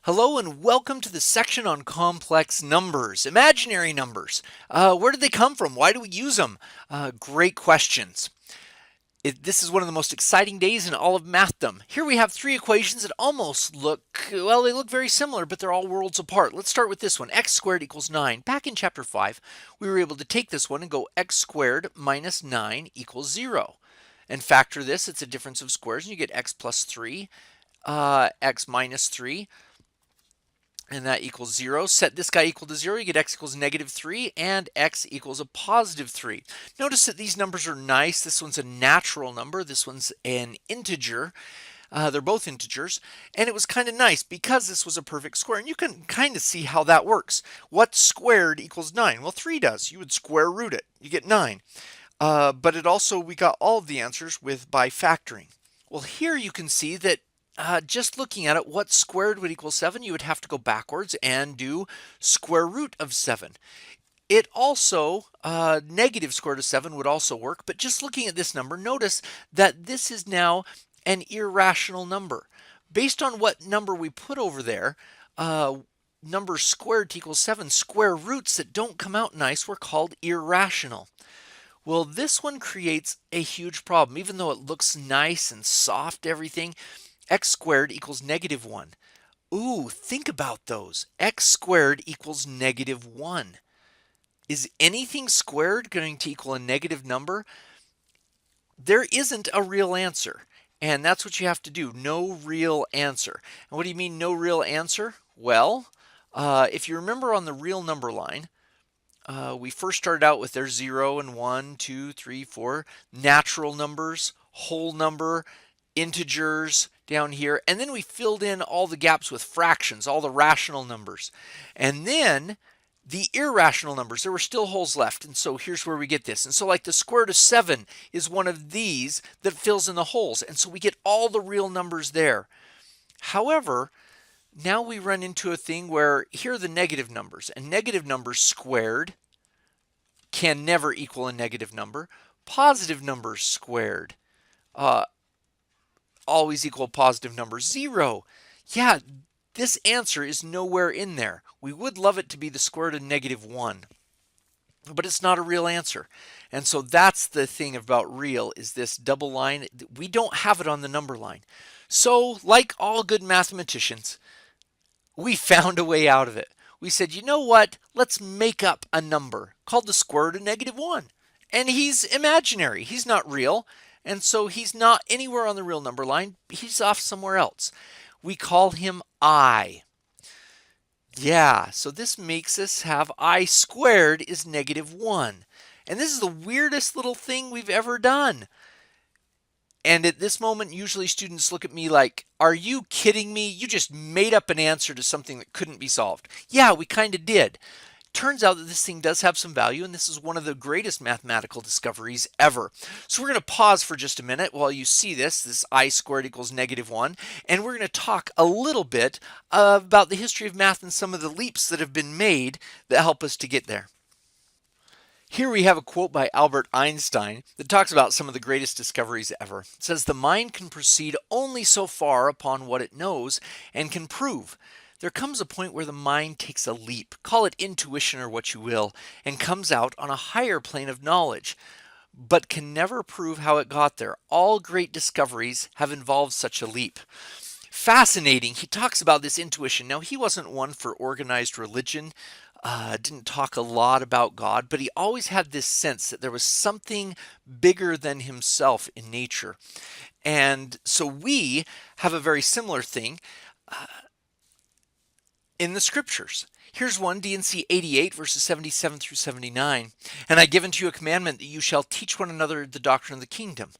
Hello and welcome to the section on complex numbers, imaginary numbers. Where did they come from? Why do we use them? Great questions. This is one of the most exciting days in all of mathdom. Here we have three equations that almost look, well, they look very similar, but they're all worlds apart. Let's start with this one. X squared equals 9. Back in chapter 5, we were able to take this one and go x squared minus 9 equals 0. And factor this, it's a difference of squares, and you get x plus 3, x minus 3, and that equals 0. Set this guy equal to 0, you get x equals negative 3, and x equals a positive 3. Notice that these numbers are nice. This one's a natural number. This one's an integer. They're both integers, and it was kind of nice because this was a perfect square, and you can kind of see how that works. What squared equals 9? Well, 3 does. You would square root it. You get 9. But it also, we got all of the answers by factoring. Well, here you can see that just looking at it, what squared would equal 7? You would have to go backwards and do square root of 7. It also, negative square root of 7 would also work, but just looking at this number, notice that this is now an irrational number. Based on what number we put over there, numbers squared to equal 7, square roots that don't come out nice were called irrational. Well, this one creates a huge problem. Even though it looks nice and soft, everything, x squared equals negative 1. Ooh, think about those. X squared equals negative 1. Is anything squared going to equal a negative number? There isn't a real answer. And that's what you have to do. No real answer. And what do you mean no real answer? Well, if you remember on the real number line, we first started out with their 0 and 1, 2, 3, 4, natural numbers, whole number, integers down here, and then we filled in all the gaps with fractions, all the rational numbers. And then the irrational numbers, there were still holes left, and so here's where we get this. And so like the square root of 7 is one of these that fills in the holes, and so we get all the real numbers there. However, now we run into a thing where here are the negative numbers, and negative numbers squared can never equal a negative number. Positive numbers squared always equal positive number. 0. Yeah, this answer is nowhere in there. We would love it to be the square root of negative 1, but it's not a real answer. And so that's the thing about real, is this double line. We don't have it on the number line. So like all good mathematicians, we found a way out of it. We said, you know what? Let's make up a number called the square root of negative 1. And he's imaginary. He's not real. And so he's not anywhere on the real number line. He's off somewhere else. We call him I. Yeah, so this makes us have I squared is negative 1. And this is the weirdest little thing we've ever done. And at this moment, usually students look at me like, are you kidding me? You just made up an answer to something that couldn't be solved. Yeah, we kind of did. Turns out that this thing does have some value, and this is one of the greatest mathematical discoveries ever. So we're going to pause for just a minute while you see this I squared equals negative 1, and we're going to talk a little bit about the history of math and some of the leaps that have been made that help us to get there. Here we have a quote by Albert Einstein that talks about some of the greatest discoveries ever. It says, "The mind can proceed only so far upon what it knows and can prove. There comes a point where the mind takes a leap, call it intuition or what you will, and comes out on a higher plane of knowledge, but can never prove how it got there. All great discoveries have involved such a leap." Fascinating. He talks about this intuition. Now, he wasn't one for organized religion, didn't talk a lot about God, but he always had this sense that there was something bigger than himself in nature. And so we have a very similar thing in the scriptures. Here's one, D&C 88, verses 77 through 79. "And I give unto you a commandment, that you shall teach one another the doctrine of the kingdom.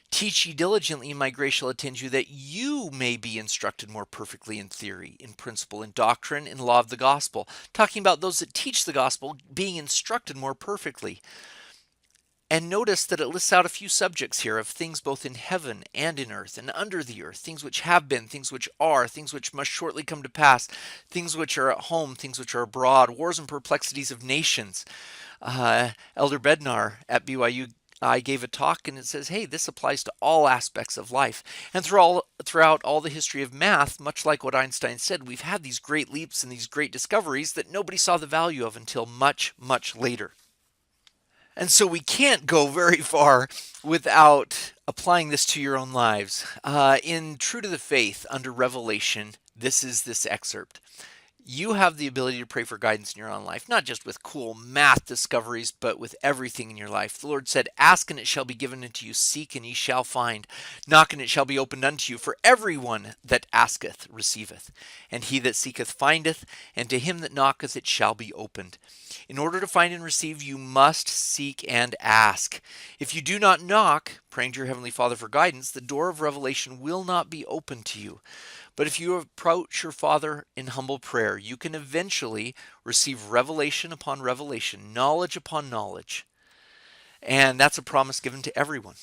Teach ye diligently, and my grace shall attend you, that you may be instructed more perfectly in theory, in principle, in doctrine, in law of the gospel." Talking about those that teach the gospel being instructed more perfectly. And notice that it lists out a few subjects here of things both in heaven and in earth and under the earth, things which have been, things which are, things which must shortly come to pass, things which are at home, things which are abroad, wars and perplexities of nations. Elder Bednar at BYU I gave a talk and it says, hey, this applies to all aspects of life. And throughout all the history of math, much like what Einstein said, we've had these great leaps and these great discoveries that nobody saw the value of until much, much later. And so we can't go very far without applying this to your own lives. In True to the Faith, under Revelation, this is this excerpt. You have the ability to pray for guidance in your own life, not just with cool math discoveries, but with everything in your life. The Lord said, ask and it shall be given unto you, seek and ye shall find, knock and it shall be opened unto you. For everyone that asketh receiveth, and he that seeketh findeth, and to him that knocketh it shall be opened. In order to find and receive, you must seek and ask. If you do not knock, praying to your Heavenly Father for guidance, the door of revelation will not be open to you. But if you approach your Father in humble prayer, you can eventually receive revelation upon revelation, knowledge upon knowledge. And that's a promise given to everyone.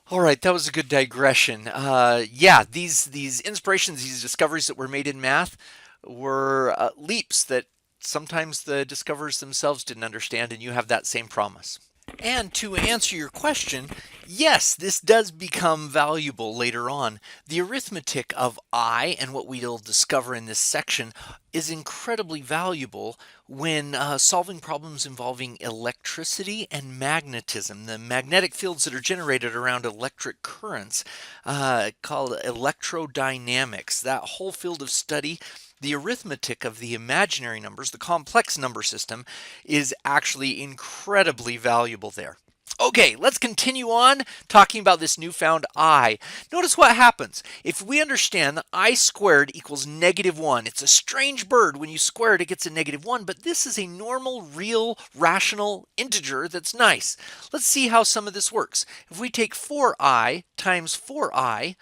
All right, that was a good digression. Yeah, these inspirations, these discoveries that were made in math were leaps that sometimes the discoverers themselves didn't understand, and you have that same promise. And to answer your question, yes, this does become valuable later on. The arithmetic of I, and what we'll discover in this section, is incredibly valuable when solving problems involving electricity and magnetism. The magnetic fields that are generated around electric currents, called electrodynamics. That whole field of study, the arithmetic of the imaginary numbers, the complex number system, is actually incredibly valuable there. Okay, let's continue on talking about this newfound I. Notice what happens. If we understand that I squared equals -1, it's a strange bird. When you square it, it gets a -1, but this is a normal, real, rational integer that's nice. Let's see how some of this works. If we take 4i times 4i,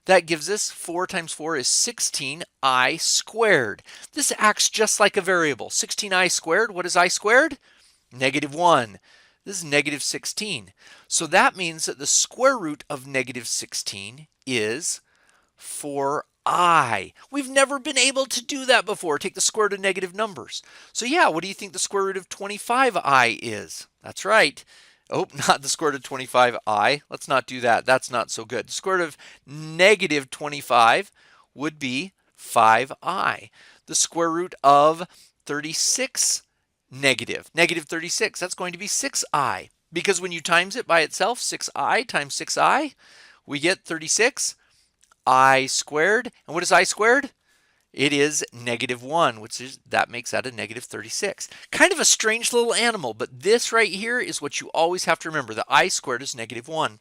that gives us 4 times 4 is 16i squared. This acts just like a variable. 16i squared, what is I squared? -1. This is -16. So that means that the square root of -16 is 4i. We've never been able to do that before. Take the square root of negative numbers. So yeah, what do you think the square root of 25i is? That's right. Oh, not the square root of 25i. Let's not do that. That's not so good. The square root of -25 would be 5i. The square root of 36 -36, that's going to be 6i. Because when you times it by itself, 6i times 6i, we get 36i squared. And what is I squared? It is -1, that makes that a -36. Kind of a strange little animal, but this right here is what you always have to remember. The I squared is -1.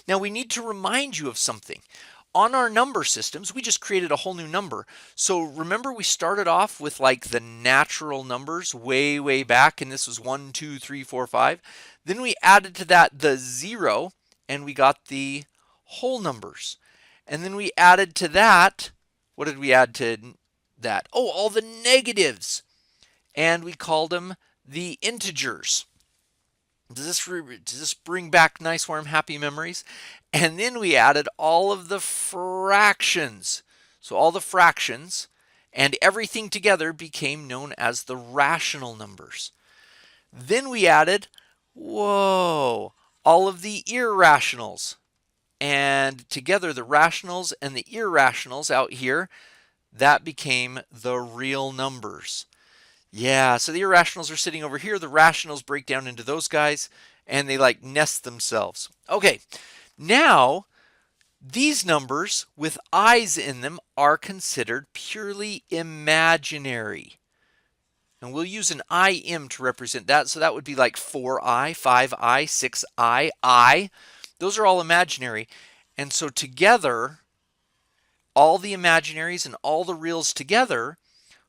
Now we need to remind you of something. On our number systems, we just created a whole new number. So remember we started off with like the natural numbers way back, and this was 1, 2, 3, 4, 5. Then we added to that the 0, and we got the whole numbers. And then we added to that, what did we add to that? Oh, all the negatives. And we called them the integers. Does this bring back nice, warm, happy memories? And then we added all of the fractions. So all the fractions and everything together became known as the rational numbers. Then we added, all of the irrationals. And together the rationals and the irrationals out here, that became the real numbers. Yeah, so the irrationals are sitting over here. The rationals break down into those guys, and they like nest themselves. Okay, now these numbers with i's in them are considered purely imaginary. And we'll use an im to represent that. So that would be like 4i, 5i, 6i, I. Those are all imaginary. And so together, all the imaginaries and all the reals together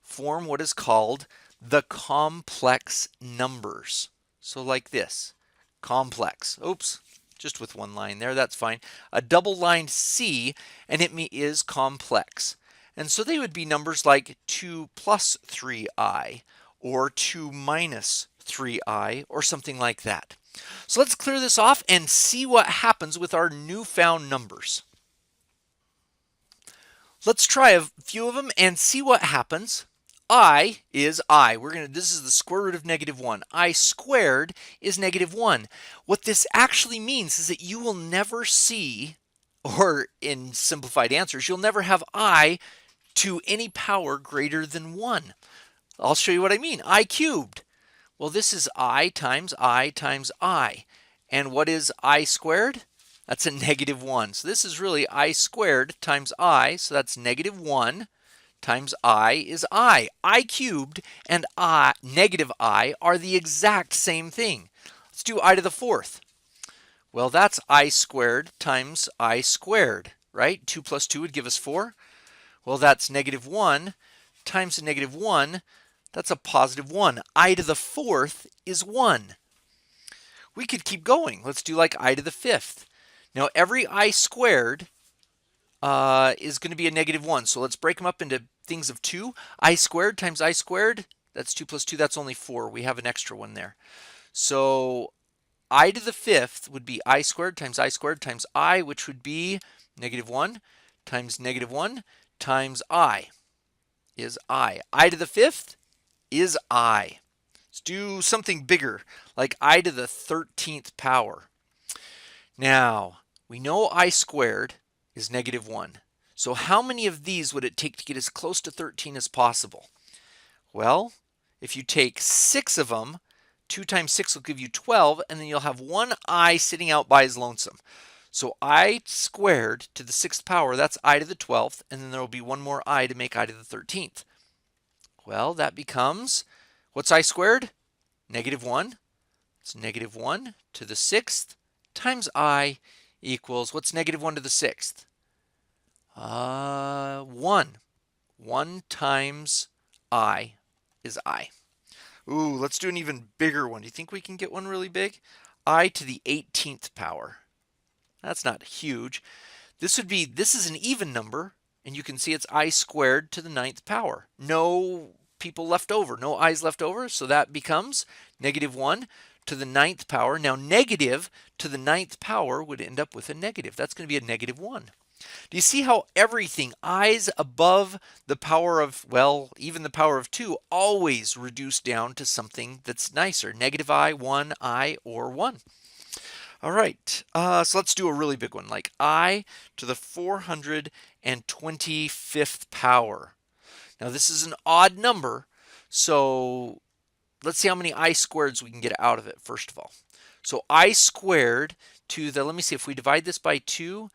form what is called the complex numbers. So like this, complex. Oops, just with one line there, that's fine. A double-lined C, and it is complex. And so they would be numbers like 2 plus 3i, or 2 minus 3i, or something like that. So let's clear this off and see what happens with our newfound numbers. Let's try a few of them and see what happens. I is I. This is the square root of -1. I squared is -1. What this actually means is that you will never see, or in simplified answers, you'll never have I to any power greater than 1. I'll show you what I mean. I cubed. Well, this is I times I times I. And what is I squared? That's a -1. So this is really I squared times I. So that's -1 times I is I. I cubed and I, negative I, are the exact same thing. Let's do I to the 4th. Well, that's I squared times I squared, right? 2 plus 2 would give us 4. Well, that's -1 times a -1. That's a +1. I to the 4th is 1. We could keep going. Let's do like I to the 5th. Now, every I squared is going to be a -1. So let's break them up into things of 2. I squared times I squared, that's 2 plus 2, that's only 4. We have an extra one there. So I to the 5th would be I squared times I, which would be -1 times -1 times I is I. I to the 5th is I. Let's do something bigger, like I to the 13th power. Now, we know I squared is -1. So how many of these would it take to get as close to 13 as possible? Well, if you take 6 of them, 2 times 6 will give you 12, and then you'll have one I sitting out by his lonesome. So I squared to the 6th power, that's I to the 12th, and then there will be one more I to make I to the 13th. Well, that becomes, what's I squared? -1. It's -1 to the 6th times I equals, what's -1 to the 6th? 1. 1 times I is I. Ooh, let's do an even bigger one. Do you think we can get one really big? I to the 18th power. That's not huge. This is an even number, and you can see it's I squared to the 9th power. No people left over, no i's left over, so that becomes -1 to the 9th power. Now, negative to the 9th power would end up with a negative. That's going to be a -1. Do you see how everything i's above the power of, well, even the power of 2 always reduce down to something that's nicer? -I, 1, I, or 1. All right, so let's do a really big one, like I to the 425th power. Now, this is an odd number, so let's see how many I squareds we can get out of it, first of all. So I squared to the, let me see, if we divide this by 2,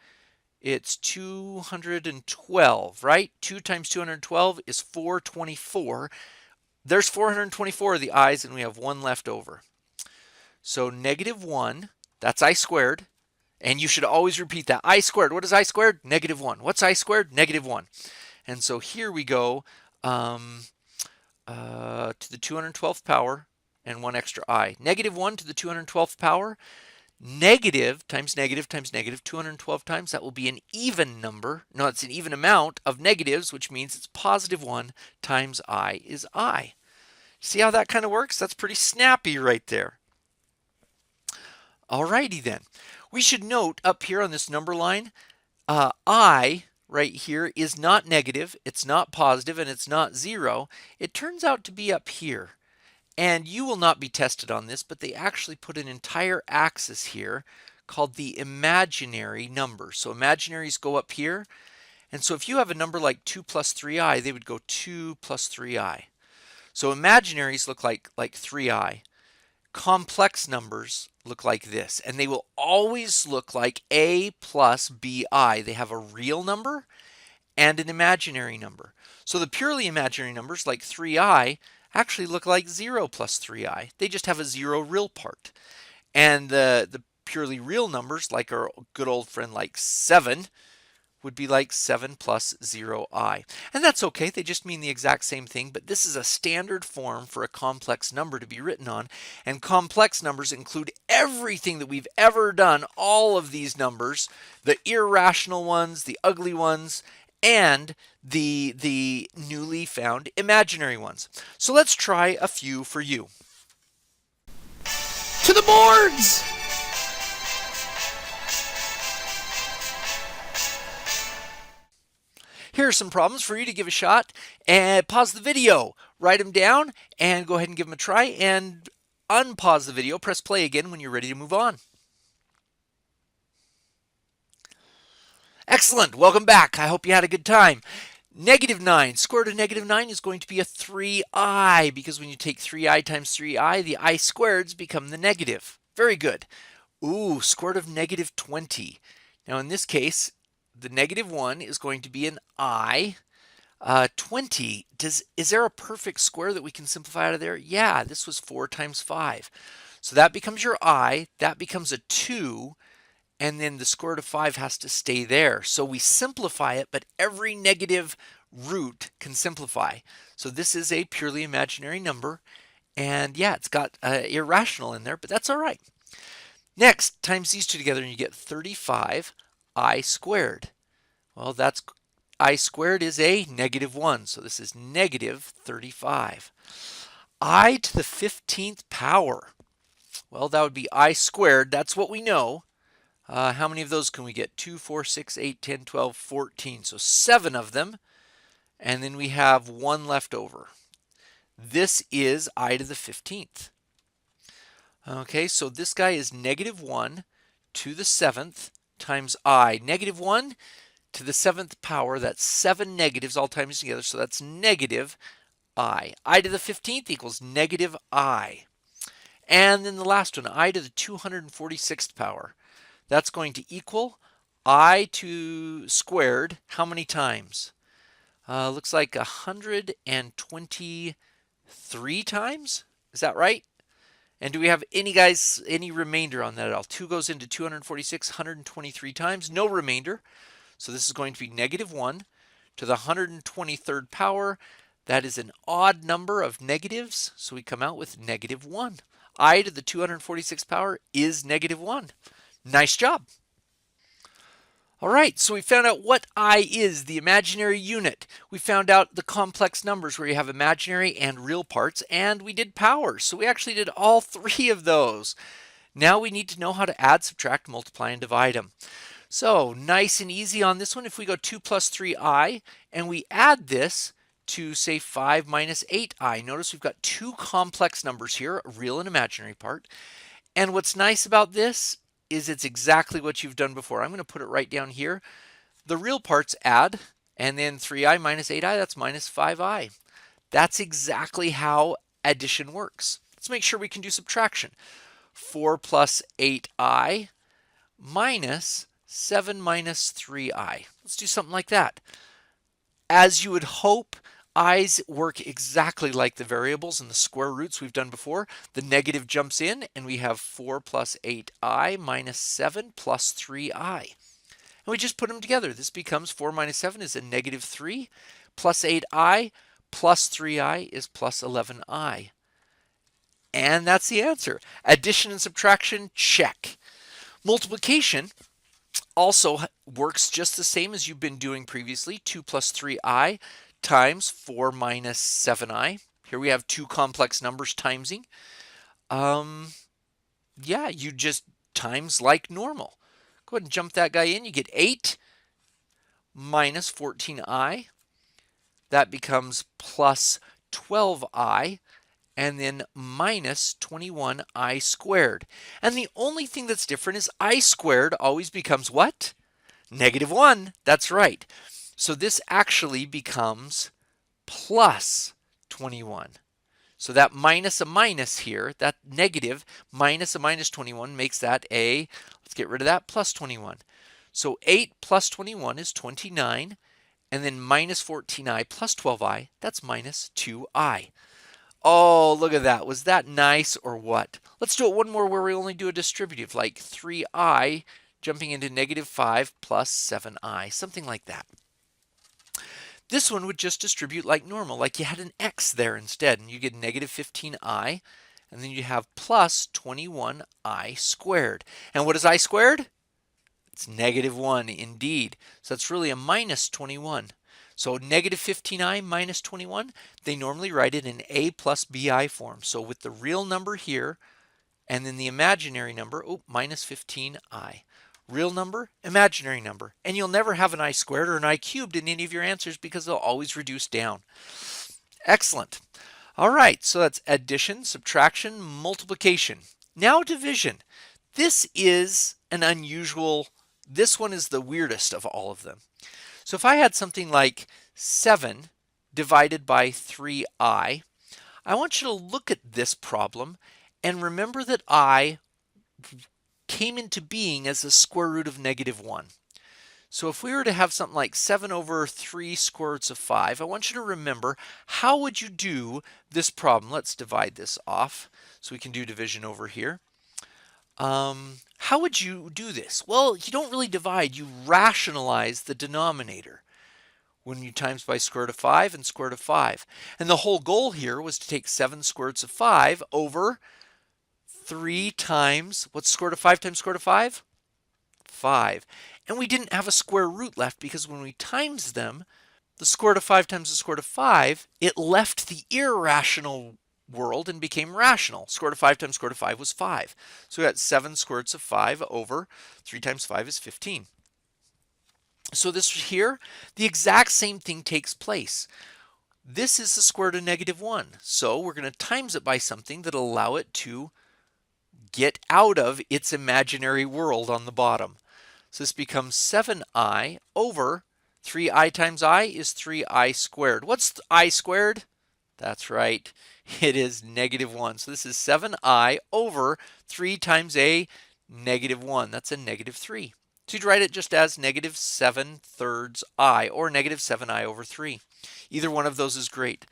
it's 212, right? 2 times 212 is 424. There's 424 of the i's, and we have 1 left over. So -1, that's I squared. And you should always repeat that. I squared. What is I squared? -1. What's I squared? -1. And so here we go to the 212th power and 1 extra I. -1 to the 212th power. Negative times negative times negative 212 times. That will be an even number. No, it's an even amount of negatives, which means it's +1 times I is I. See how that kind of works? That's pretty snappy right there. Alrighty then. We should note up here on this number line, I right here is not negative, it's not positive, and it's not 0. It turns out to be up here. And you will not be tested on this, but they actually put an entire axis here called the imaginary number. So imaginaries go up here. And so if you have a number like 2 plus 3i, they would go 2 plus 3i. So imaginaries look like 3i. Complex numbers look like this, and they will always look like a plus bi. They have a real number and an imaginary number. So the purely imaginary numbers like 3i actually look like 0 plus 3i. They just have a 0 real part. And the purely real numbers, like our good old friend like 7, would be like 7 plus 0i. And that's okay, they just mean the exact same thing, but this is a standard form for a complex number to be written on. And complex numbers include everything that we've ever done, all of these numbers, the irrational ones, the ugly ones, and the newly found imaginary ones. So let's try a few for you. To the boards! Here are some problems for you to give a shot, and pause the video, write them down, and go ahead and give them a try, and unpause the video, press play again when you're ready to move on. Excellent, welcome back. I hope you had a good time. -9, square root of -9 is going to be a 3i, because when you take 3i times 3i, the I squareds become the negative. Very good. Ooh, square root of -20. Now in this case, the -1 is going to be an I. 20, is there a perfect square that we can simplify out of there? Yeah, this was 4 times 5. So that becomes your I, that becomes a 2, and then the square root of 5 has to stay there. So we simplify it, but every negative root can simplify. So this is a purely imaginary number, and yeah, it's got irrational in there, but that's all right. Next, times these two together and you get 35i squared. Well, that's I squared is a -1, so this is -35. I to the 15th power. Well, that would be I squared. That's what we know. How many of those can we get? 2, 4, 6, 8, 10, 12, 14. So 7 of them. And then we have 1 left over. This is I to the 15th. Okay, so this guy is -1 to the 7th times I. -1 to the 7th power, that's 7 negatives all times together, so that's negative I. I to the 15th equals -I. And then the last one, I to the 246th power. That's going to equal I to squared how many times? Looks like 123 times. Is that right? And do we have any remainder on that at all? 2 goes into 246, 123 times. No remainder. So this is going to be -1 to the 123rd power. That is an odd number of negatives, so we come out with -1. I to the 246th power is -1. Nice job. All right, so we found out what I is, the imaginary unit. We found out the complex numbers where you have imaginary and real parts, and we did powers. So we actually did all 3 of those. Now we need to know how to add, subtract, multiply, and divide them. So nice and easy on this one. If we go 2 plus 3i and we add this to say 5 minus 8i, notice we've got 2 complex numbers here, a real and imaginary part. And what's nice about this is it's exactly what you've done before. I'm going to put it right down here. The real parts add, and then 3i minus 8i, that's minus 5i. That's exactly how addition works. Let's make sure we can do subtraction. 4 plus 8i minus 7 minus 3i. Let's do something like that. As you would hope, i's work exactly like the variables and the square roots we've done before. The negative jumps in and we have 4 plus 8i minus 7 plus 3i. And we just put them together. This becomes 4 minus 7 is a -3 plus 8i plus 3i is plus 11i. And that's the answer. Addition and subtraction, check. Multiplication also works just the same as you've been doing previously. 2 plus 3i times 4 minus 7i. Here we have 2 complex numbers timesing. Yeah, you just times like normal. Go ahead and jump that guy in. You get 8 minus 14i. That becomes plus 12i. And then minus 21i squared. And the only thing that's different is I squared always becomes what? -1. That's right. So this actually becomes plus 21. So that minus a minus here, that negative minus a minus 21 makes that a, let's get rid of that, plus 21. So 8 plus 21 is 29. And then minus 14i plus 12i, that's minus 2i. Oh, look at that. Was that nice or what? Let's do it one more where we only do a distributive, like 3i jumping into -5 plus 7i, something like that. This one would just distribute like normal, like you had an x there instead, and you get -15i, and then you have plus 21i squared. And what is I squared? It's -1 indeed. So that's really a minus 21. So -15i minus 21, they normally write it in a plus bi form. So with the real number here and then the imaginary number, minus 15i. Real number, imaginary number. And you'll never have an I squared or an I cubed in any of your answers because they'll always reduce down. Excellent. All right, so that's addition, subtraction, multiplication. Now division. This is an unusual, this one is the weirdest of all of them. So if I had something like 7 divided by 3i, I want you to look at this problem and remember that I came into being as the square root of -1. So if we were to have something like 7 over 3 square roots of 5, I want you to remember, how would you do this problem? Let's divide this off so we can do division over here. How would you do this? Well, you don't really divide, you rationalize the denominator when you times by square root of 5 and square root of 5. And the whole goal here was to take 7 square roots of 5 over 3 times, what's square root of 5 times square root of 5? 5. And we didn't have a square root left because when we times them, the square root of 5 times the square root of 5, it left the irrational world and became rational. Square root of 5 times square root of 5 was 5. So we got 7 square roots of 5 over 3 times 5 is 15. So this here, the exact same thing takes place. This is the square root of -1. So we're going to times it by something that'll allow it to get out of its imaginary world on the bottom. So this becomes 7i over 3i times I is 3i squared. What's I squared? That's right, it is -1. So this is 7i over 3 times a -1. That's a -3. So you'd write it just as -7/3 I or -7i over 3. Either one of those is great.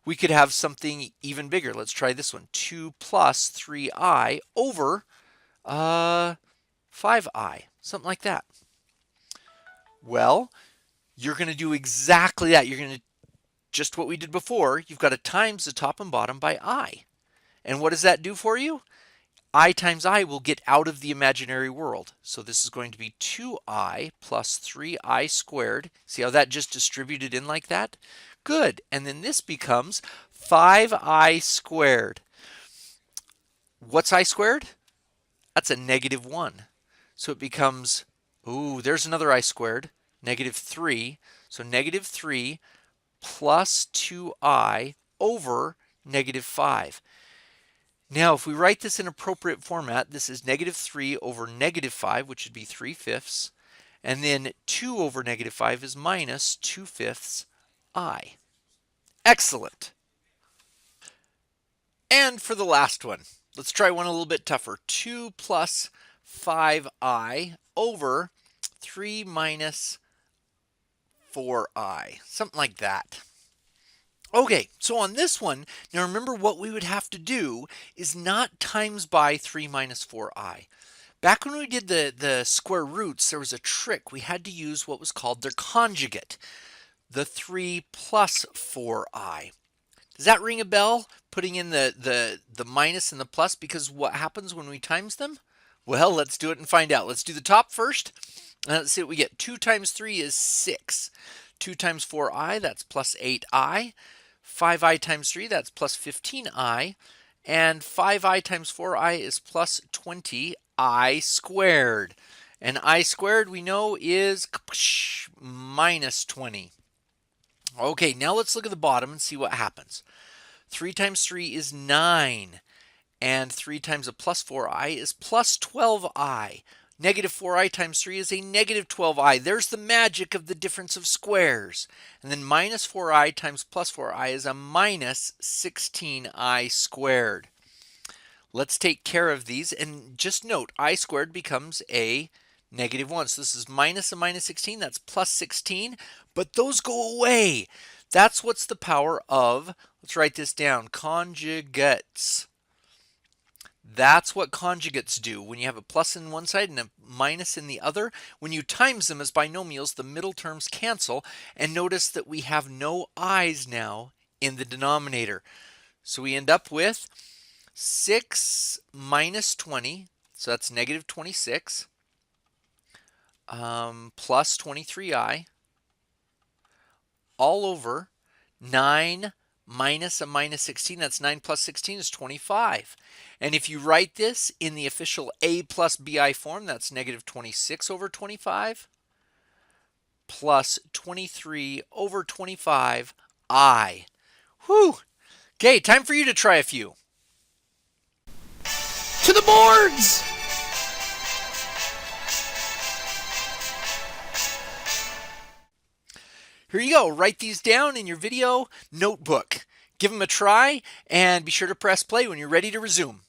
We could have something even bigger. Let's try this one. 2 plus 3i over 5i. Something like that. Well, you're going to do exactly that. You're going to just what we did before. You've got to times the top and bottom by I. And what does that do for you? I times I will get out of the imaginary world. So this is going to be 2i plus 3i squared. See how that just distributed in like that? Good. And then this becomes 5i squared. What's I squared? That's a -1. So it becomes, ooh, there's another I squared, -3. So -3 plus 2i over -5. Now, if we write this in appropriate format, this is -3 over -5, which would be 3/5. And then 2 over -5 is minus 2/5 I. Excellent. And for the last one, let's try one a little bit tougher. 2 plus 5i over 3 minus 4i. Something like that. Okay, so on this one, now remember what we would have to do is not times by 3 minus 4i. Back when we did the square roots, there was a trick. We had to use what was called their conjugate, the 3 plus 4i. Does that ring a bell? Putting in the minus and the plus, because what happens when we times them? Well, let's do it and find out. Let's do the top first. Let's see what we get. 2 times 3 is 6. 2 times 4i, that's plus 8i. 5i times 3, that's plus 15i. And 5i times 4i is plus 20i squared. And I squared, we know, is minus 20. Okay, now let's look at the bottom and see what happens. 3 times 3 is 9. And 3 times a plus 4i is plus 12i. Negative 4i times 3 is a negative 12i. There's the magic of the difference of squares. And then minus 4i times plus 4i is a minus 16i squared. Let's take care of these. And just note, I squared becomes a -1. So this is minus a minus 16. That's plus 16. But those go away. That's what's the power of, let's write this down, conjugates. That's what conjugates do. When you have a plus in one side and a minus in the other, when you times them as binomials, the middle terms cancel. And notice that we have no i's now in the denominator. So we end up with 6 minus 20, so that's negative 26, plus 23i, all over 9 minus a minus 16, that's 9 plus 16 is 25. And if you write this in the official a plus bi form, that's negative 26 over 25 plus 23 over 25i. Whew. Okay, time for you to try a few. To the boards! Here you go. Write these down in your video notebook. Give them a try and be sure to press play when you're ready to resume.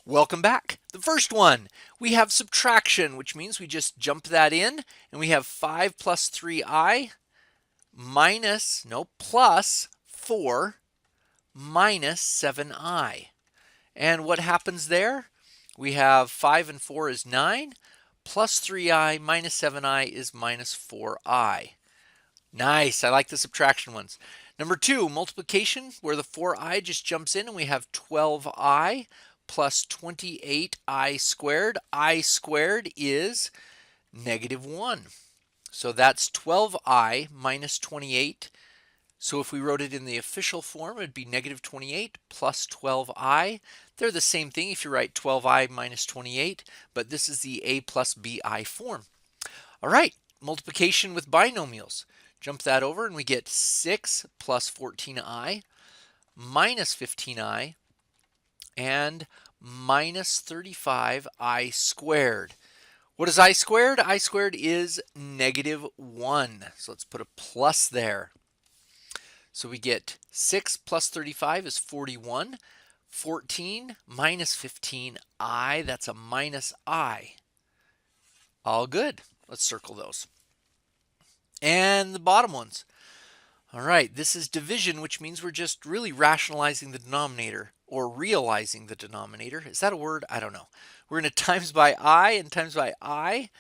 Welcome back. The first one, we have subtraction, which means we just jump that in, and we have 5 plus 3i plus 4 minus 7i. And what happens there? We have 5 and 4 is 9, plus 3i minus 7i is minus 4i. Nice, I like the subtraction ones. Number 2, multiplication, where the 4i just jumps in and we have 12i plus 28i squared. I squared is negative 1. So that's 12i minus 28. So if we wrote it in the official form, it would be negative 28 plus 12i. They're the same thing if you write 12i minus 28, but this is the a plus bi form. All right, multiplication with binomials. Jump that over and we get 6 plus 14i minus 15i and minus 35i squared. What is I squared? I squared is negative 1. So let's put a plus there. So we get 6 plus 35 is 41. 14 minus 15i, that's a minus I. All good. Let's circle those. And the bottom ones. All right, this is division, which means we're just really rationalizing the denominator or realizing the denominator. Is that a word? I don't know. We're going to times by I and times by I.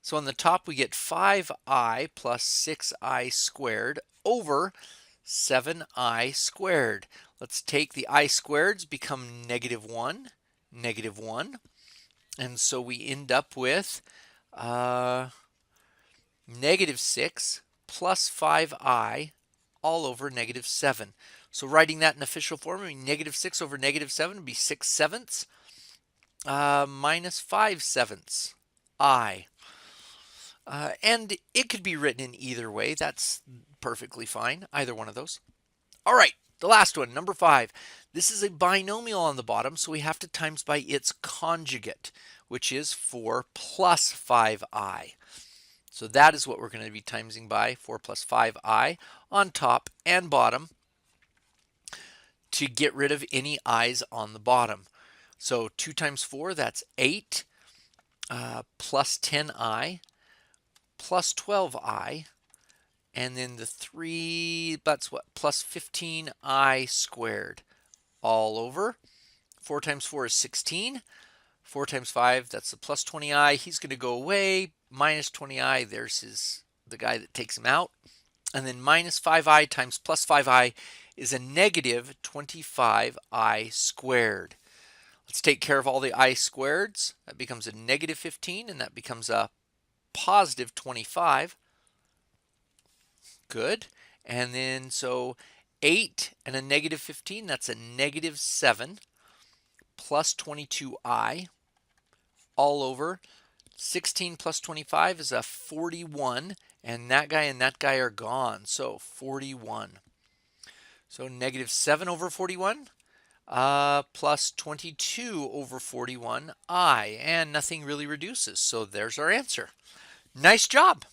So on the top we get 5i plus 6i squared over 7i squared. Let's take the I squareds, become negative 1, negative 1. And so we end up with negative 6 plus 5i all over negative 7. So writing that in official form, I mean, negative 6 over negative 7 would be 6 sevenths minus 5 sevenths I. And it could be written in either way. That's perfectly fine, either one of those. All right, the last one, number 5. This is a binomial on the bottom, so we have to times by its conjugate, which is 4 plus 5i. So that is what we're going to be timesing by, 4 plus 5i on top and bottom to get rid of any i's on the bottom. So 2 times 4, that's 8, plus 10i, plus 12i, and then the 3, that's what, plus 15i squared all over. 4 times 4 is 16. 4 times 5, that's the plus 20i. He's going to go away. Minus 20i, there's the guy that takes him out. And then minus 5i times plus 5i is a negative 25i squared. Let's take care of all the I squareds. That becomes a negative 15, and that becomes a positive 25. Good. And then so 8 and a negative 15, that's a negative 7 plus 22i all over. 16 plus 25 is a 41, and that guy are gone, so 41. So negative 7 over 41 plus 22 over 41i, and nothing really reduces, so there's our answer. Nice job.